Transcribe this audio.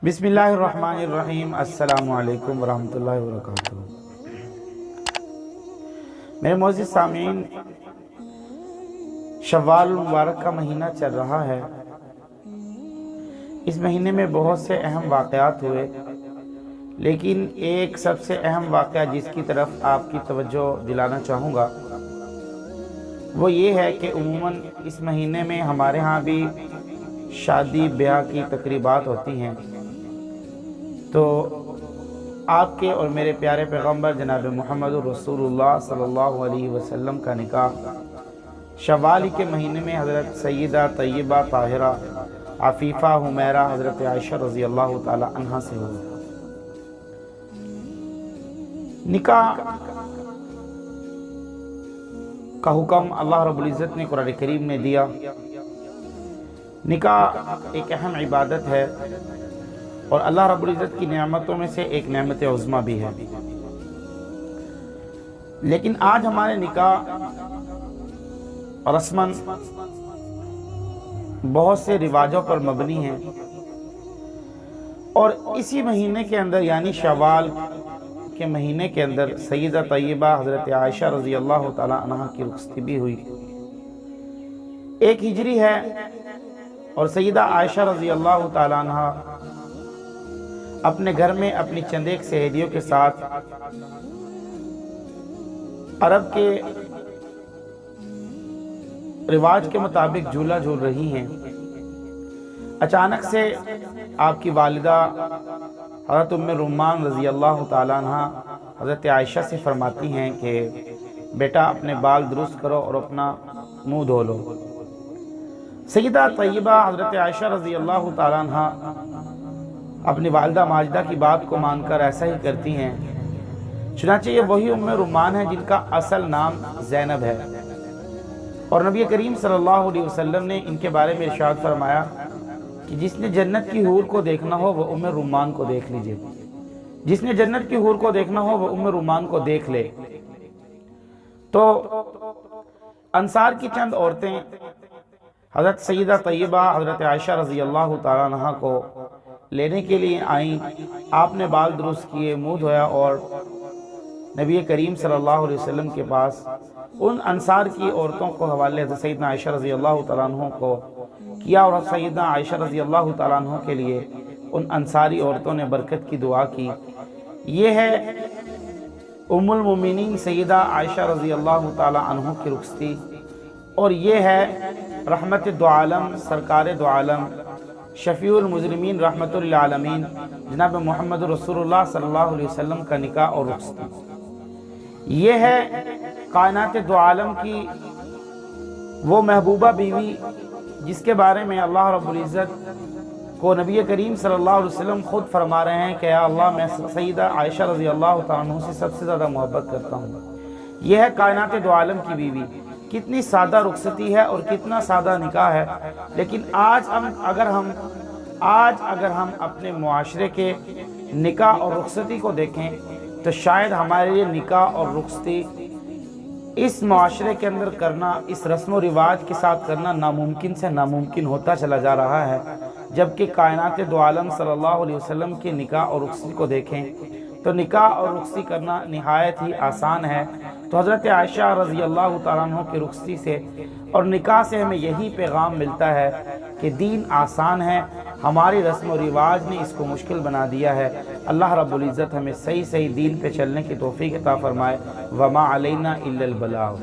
بسم اللہ الرحمن الرحیم۔ السلام علیکم ورحمۃ اللہ وبرکاتہ۔ میرے معزز سامعین، شوال المبارک کا مہینہ چل رہا ہے۔ اس مہینے میں بہت سے اہم واقعات ہوئے، لیکن ایک سب سے اہم واقعہ جس کی طرف آپ کی توجہ دلانا چاہوں گا وہ یہ ہے کہ عموماً اس مہینے میں ہمارے ہاں بھی شادی بیاہ کی تقریبات ہوتی ہیں، تو آپ کے اور میرے پیارے پیغمبر جناب محمد رسول اللہ صلی اللہ علیہ وسلم کا نکاح شوال کے مہینے میں حضرت سیدہ طیبہ طاہرہ عفیفہ حمیرہ حضرت عائشہ رضی اللہ تعالی عنہا سے ہوا۔ نکاح کا حکم اللہ رب العزت نے قرآن کریم میں دیا۔ نکاح ایک اہم عبادت ہے اور اللہ رب العزت کی نعمتوں میں سے ایک نعمت عظمیٰ بھی ہے، لیکن آج ہمارے نکاح رسماً بہت سے رواجوں پر مبنی ہیں، اور اسی مہینے کے اندر یعنی شوال کے مہینے کے اندر سیدہ طیبہ حضرت عائشہ رضی اللہ تعالی عنہا کی رخصتی بھی ہوئی۔ ایک ہجری ہے اور سیدہ عائشہ رضی اللہ تعالی عنہا اپنے گھر میں اپنی چند ایک سہیلیوں کے ساتھ عرب کے رواج کے مطابق جھولا جھول رہی ہیں۔ اچانک سے آپ کی والدہ حضرت ام رومان رضی اللہ تعالیٰ عنہ حضرت عائشہ سے فرماتی ہیں کہ بیٹا اپنے بال درست کرو اور اپنا منہ دھو لو۔ سیدہ طیبہ حضرت عائشہ رضی اللہ تعالیٰ عنہ اپنی والدہ ماجدہ کی بات کو مان کر ایسا ہی کرتی ہیں۔ چنانچہ یہ وہی ام رومان ہے جن کا اصل نام زینب ہے، اور نبی کریم صلی اللہ علیہ وسلم نے ان کے بارے میں ارشاد فرمایا کہ جس نے جنت کی حور کو دیکھنا ہو وہ ام رومان کو دیکھ لیجئے، جس نے جنت کی حور کو دیکھنا ہو وہ ام رومان کو دیکھ لے۔ تو انصار کی چند عورتیں حضرت سیدہ طیبہ حضرت عائشہ رضی اللہ تعالیٰ عنہ کو لینے کے لیے آئیں۔ آپ نے بال درست کیے، منہ دھویا اور نبی کریم صلی اللہ علیہ وسلم کے پاس ان انصار کی عورتوں کو حوالے حضرت سیدنا عائشہ رضی اللہ تعالیٰ عنہ کو کیا، اور سیدنا عائشہ رضی اللہ تعالیٰ عنہ کے لیے ان انصاری عورتوں نے برکت کی دعا کی۔ یہ ہے ام المومنین سیدہ عائشہ رضی اللہ تعالیٰ عنہ کی رخصتی، اور یہ ہے رحمت دو عالم سرکار دو عالم شفیع المجرمین رحمت للعالمین جناب محمد رسول اللہ صلی اللہ علیہ وسلم کا نکاح اور رخصتی۔ یہ ہے کائنات دو عالم کی وہ محبوبہ بیوی جس کے بارے میں اللہ رب العزت کو نبی کریم صلی اللہ علیہ وسلم خود فرما رہے ہیں کہ یا اللہ میں سیدہ عائشہ رضی اللہ تعالیٰ عنہ سے سب سے زیادہ محبت کرتا ہوں۔ یہ ہے کائنات دو عالم کی بیوی۔ کتنی سادہ رخصتی ہے اور کتنا سادہ نکاح ہے، لیکن آج اگر ہم اپنے معاشرے کے نکاح اور رخصتی کو دیکھیں تو شاید ہمارے لیے نکاح اور رخصتی اس معاشرے کے اندر کرنا، اس رسم و رواج کے ساتھ کرنا ناممکن سے ناممکن ہوتا چلا جا رہا ہے، جبکہ کائنات دو عالم صلی اللہ علیہ وسلم کے نکاح اور رخصتی کو دیکھیں تو نکاح اور رخصتی کرنا نہایت ہی آسان ہے۔ تو حضرت عائشہ رضی اللہ تعالیٰ عنہ کی رخصتی سے اور نکاح سے ہمیں یہی پیغام ملتا ہے کہ دین آسان ہے، ہماری رسم و رواج نے اس کو مشکل بنا دیا ہے۔ اللہ رب العزت ہمیں صحیح دین پہ چلنے کی توفیق عطا فرمائے۔ وما علینا الا البلاغ۔